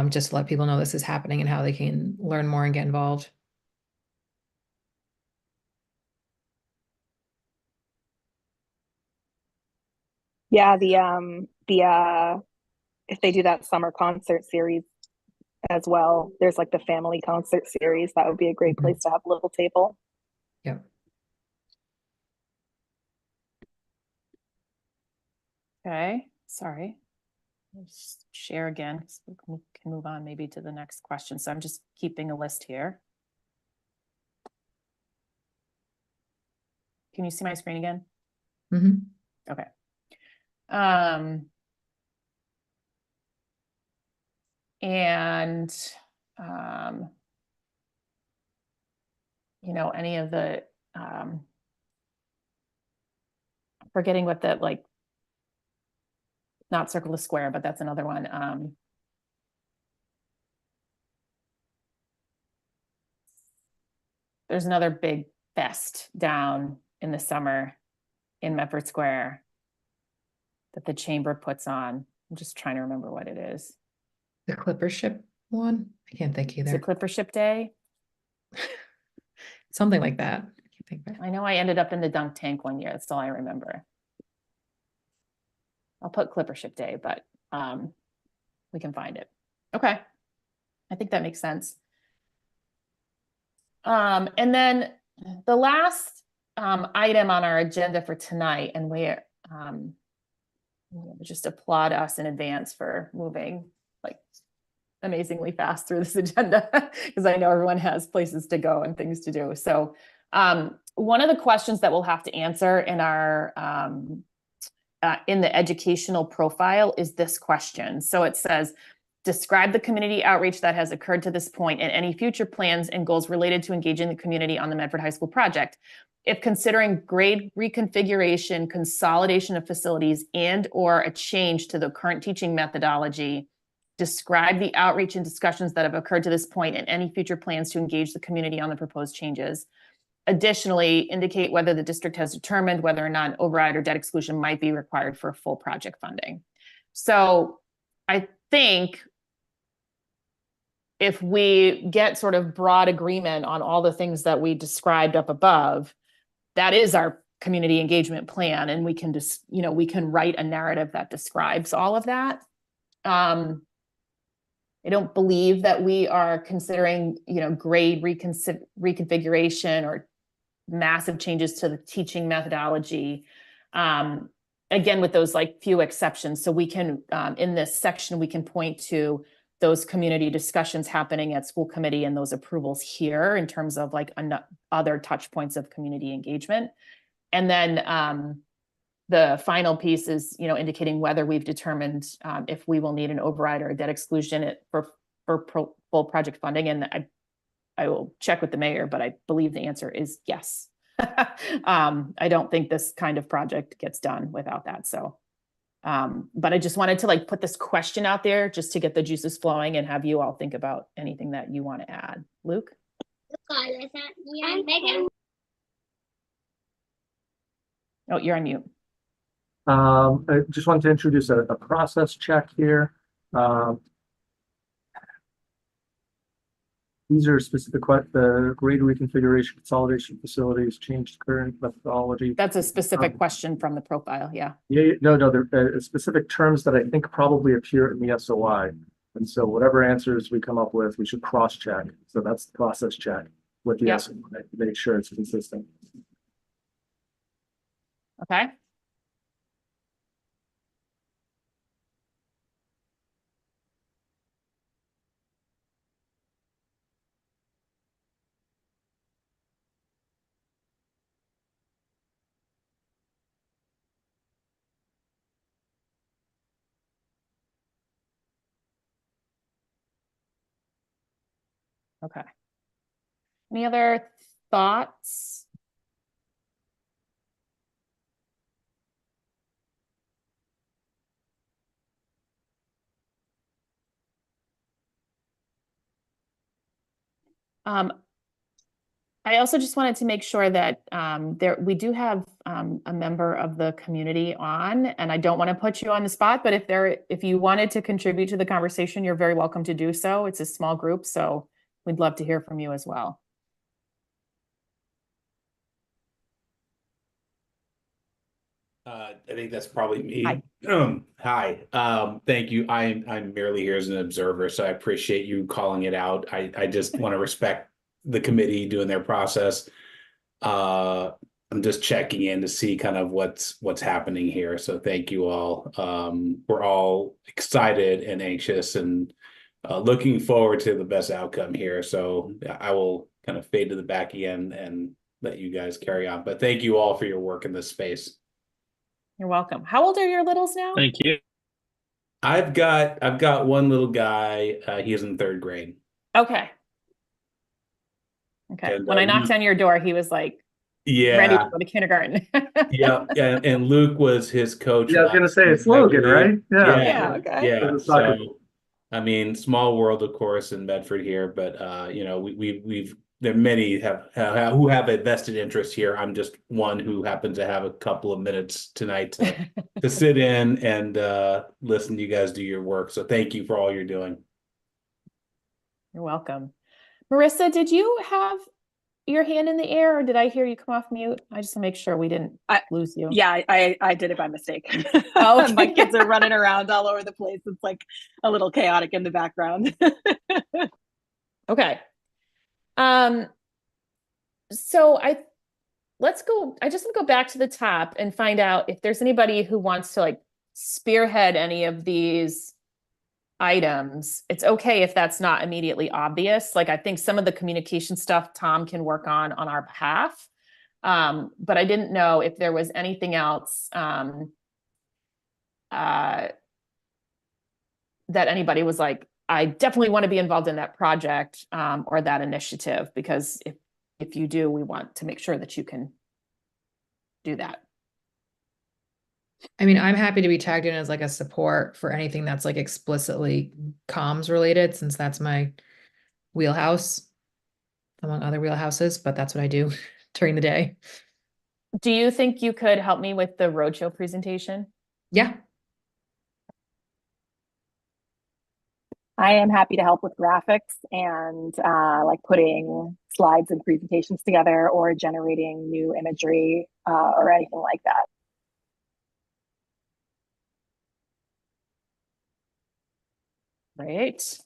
just to let people know this is happening and how they can learn more and get involved. Yeah, if they do that summer concert series as well, there's like the family concert series. That would be a great place to have a little table. Yeah. Okay, sorry. Let's share again, so we can move on maybe to the next question. So I'm just keeping a list here. Can you see my screen again? Mm-hmm. Okay. And any of the forgetting what that like, not circle the square, but that's another one. There's another big fest down in the summer in Medford Square that the chamber puts on. I'm just trying to remember what it is. The Clipper Ship one? I can't think Is either. it Clipper Ship Day? Something like that. I can't think of it. I know I ended up in the dunk tank one year. That's all I remember. I'll put Clipper Ship Day, but we can find it. Okay. I think that makes sense. And then the last item on our agenda for tonight, and we just applaud us in advance for moving like amazingly fast through this agenda, because I know everyone has places to go and things to do. So one of the questions that we'll have to answer in our in the educational profile is this question. So it says, describe the community outreach that has occurred to this point and any future plans and goals related to engaging the community on the Medford High School project. If considering grade reconfiguration, consolidation of facilities, and or a change to the current teaching methodology, describe the outreach and discussions that have occurred to this point and any future plans to engage the community on the proposed changes. Additionally, indicate whether the district has determined whether or not an override or debt exclusion might be required for full project funding. So I think if we get sort of broad agreement on all the things that we described up above, that is our community engagement plan. And we can just, we can write a narrative that describes all of that. I don't believe that we are considering, grade reconfiguration or massive changes to the teaching methodology. Again, with those like few exceptions. So we can, in this section, we can point to those community discussions happening at school committee and those approvals here in terms of like other touch points of community engagement. And then the final piece is, indicating whether we've determined if we will need an override or a debt exclusion for full project funding. And I will check with the mayor, but I believe the answer is yes. I don't think this kind of project gets done without that. So, but I just wanted to like put this question out there just to get the juices flowing and have you all think about anything that you want to add. Luke? Oh, you're on mute. I just wanted to introduce a process check here. These are specific, the grade reconfiguration, consolidation facilities, changed current methodology. That's a specific question from the profile, yeah. Yeah, no, they're specific terms that I think probably appear in the SOI. And so whatever answers we come up with, we should cross-check. So that's the process check with the Yep. SOI, make sure it's consistent. Okay. Okay. Any other thoughts? I also just wanted to make sure that we do have a member of the community on, and I don't want to put you on the spot, but if you wanted to contribute to the conversation, you're very welcome to do so. It's a small group, so we'd love to hear from you as well. I think that's probably me. Hi. Hi. Thank you. I'm merely here as an observer, so I appreciate you calling it out. I just want to respect the committee doing their process. I'm just checking in to see kind of what's happening here. So thank you all. We're all excited and anxious and looking forward to the best outcome here. So I will kind of fade to the back again and let you guys carry on. But thank you all for your work in this space. You're welcome. How old are your littles now? Thank you. I've got one little guy. He is in 3rd grade. Okay. Okay. And, When I knocked on your door, he was like ready to Yeah, go to kindergarten. yeah, and Luke was his coach. Yeah, I was gonna say it's Logan, right? Yeah, Yeah, okay. yeah. It's a soccer So, I mean, small world, of course, in Medford here, but you know, we've there are many who have a vested interest here. I'm just one who happens to have a couple of minutes tonight to sit in and listen to you guys do your work. So thank you for all you're doing. You're welcome. Marissa, did you have your hand in the air, or did I hear you come off mute? I just want to make sure we didn't lose you. Yeah, I did it by mistake. Oh, okay. My kids are running around all over the place. It's like a little chaotic in the background. Okay. So I just want to go back to the top and find out if there's anybody who wants to like spearhead any of these items. It's okay if that's not immediately obvious. Like I think some of the communication stuff Tom can work on our behalf. But I didn't know if there was anything else that anybody was like, I definitely want to be involved in that project or that initiative, because if you do, we want to make sure that you can do that. I mean, I'm happy to be tagged in as like a support for anything that's like explicitly comms related, since that's my wheelhouse among other wheelhouses, but that's what I do during the day. Do you think you could help me with the roadshow presentation? Yeah. I am happy to help with graphics and like putting slides and presentations together or generating new imagery or anything like that. Great.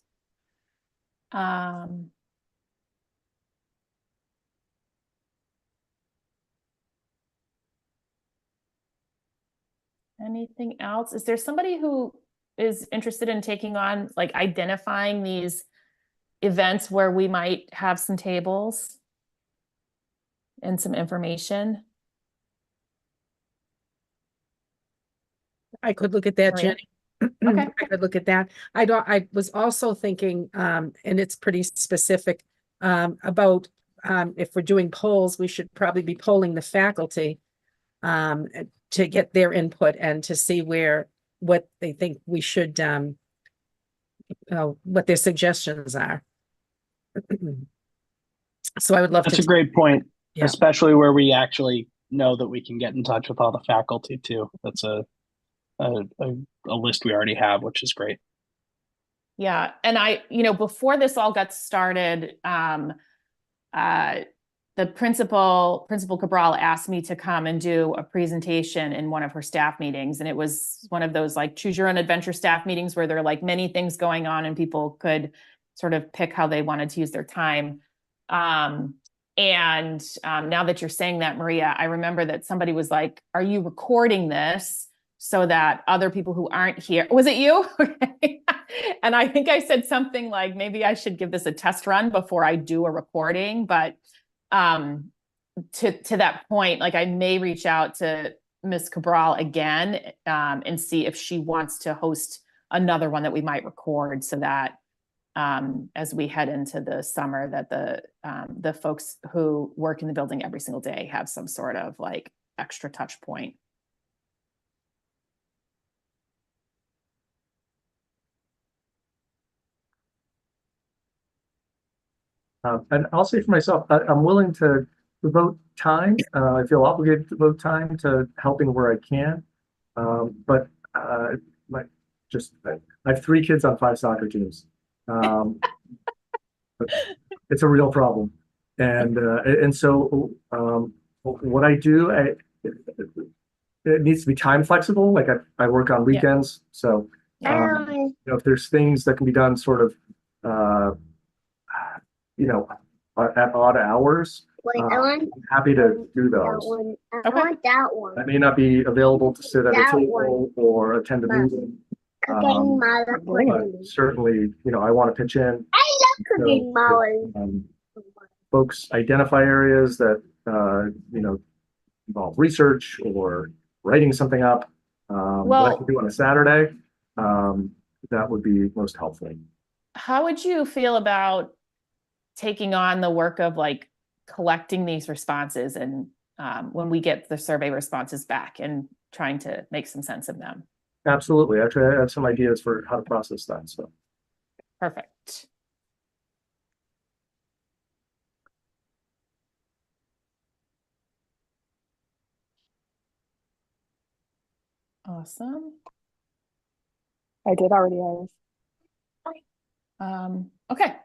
Anything else? Is there somebody who is interested in taking on, like, identifying these events where we might have some tables and some information? I could look at that, Maria? Jenny. Okay. I could look at that. I was also thinking, and it's pretty specific, about, if we're doing polls, we should probably be polling the faculty, to get their input and to see what they think we should, what their suggestions are. So I would love That's to. a great point, Yeah. especially where we actually know that we can get in touch with all the faculty too. That's a list we already have, which is great. Yeah, and before this all got started, the Principal Cabral asked me to come and do a presentation in one of her staff meetings. And it was one of those like choose your own adventure staff meetings where there are like many things going on and people could sort of pick how they wanted to use their time. Now that you're saying that, Maria, I remember that somebody was like, are you recording this so that other people who aren't here, was it you? Okay. And I think I said something like, maybe I should give this a test run before I do a recording, but to that point, like I may reach out to Ms. Cabral again and see if she wants to host another one that we might record so that as we head into the summer that the folks who work in the building every single day have some sort of like extra touch point. And I'll say for myself, I'm willing to devote time. I feel obligated to devote time to helping where I can. But I have 3 kids on 5 soccer teams. But it's a real problem. And so what I do, it needs to be time flexible. Like I work on weekends. So if there's things that can be done sort of at odd hours, I'm happy to do those. I want that one. I may not be available to sit at a table or attend a meeting. Cooking But certainly, I want to pitch in. I love cooking mala. Folks identify areas that involve research or writing something up. What I can do on a Saturday, that would be most helpful. How would you feel about taking on the work of like collecting these responses and when we get the survey responses back and trying to make some sense of them? Absolutely. Actually, I have some ideas for how to process that. So perfect. Awesome. I did already. Okay.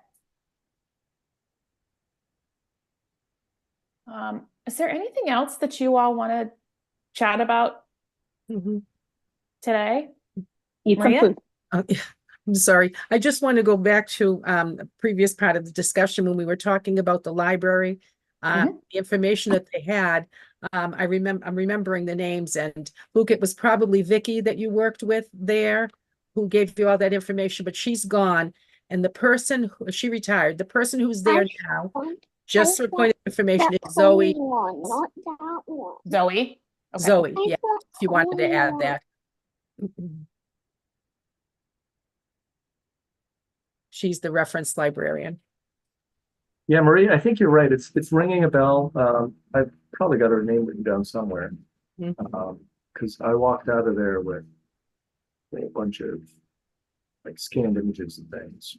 Is there anything else that you all want to chat about today? Eat Maria? some food. I'm sorry. I just want to go back to the previous part of the discussion when we were talking about the library, the information that they had. I'm remembering the names, and Luke, it was probably Vicky that you worked with there who gave you all that information, but she's gone. And the person she retired, the person who's there now, just for point of information, is Zoe. Not that one. Zoe? Okay. Zoe, yeah, if you wanted to add that. She's the reference librarian. yeah, Marie, I think you're right. It's ringing a bell. I've probably got her name written down somewhere. Because I walked out of there with a bunch of like scanned images and things.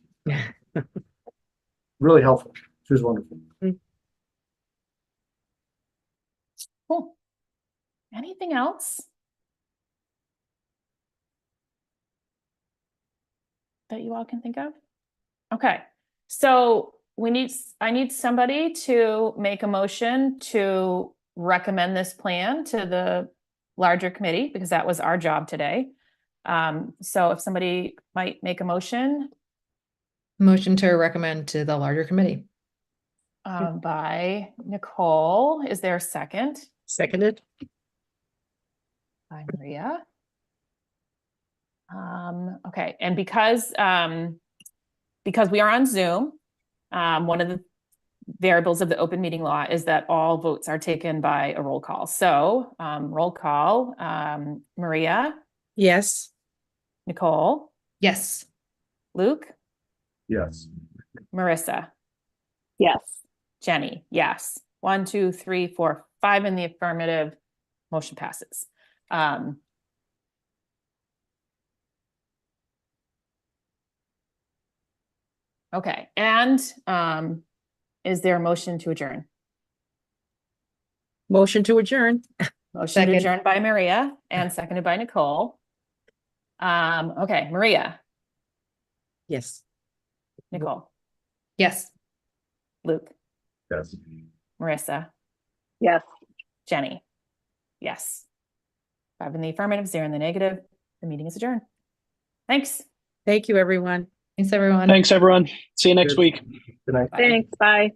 Really helpful. She was wonderful. Cool. Anything else that you all can think of? Okay, so I need somebody to make a motion to recommend this plan to the larger committee because that was our job today. So if somebody might make a motion. Motion to recommend to the larger committee. By Nicole. Is there a second? Seconded. By Maria. Okay, and because we are on Zoom, one of the variables of the open meeting law is that all votes are taken by a roll call. So roll call, Maria. Yes. Nicole. Yes. Luke. Yes. Marissa. Yes. Jenny. Yes. 1, 2, 3, 4, 5 in the affirmative. Motion passes. Okay, and is there a motion to adjourn? Motion to adjourn. Motion Second. adjourned by Maria and seconded by Nicole. Okay, Maria, Yes. Nicole, Yes. Luke, Yes. Marissa, Yes. Jenny. Yes. 5 in the affirmative, 0 in the negative. The meeting is adjourned. Thanks. Thank you, everyone. Thanks, everyone. Thanks, everyone. See you next Good. week. Good night. Bye. Thanks. Bye.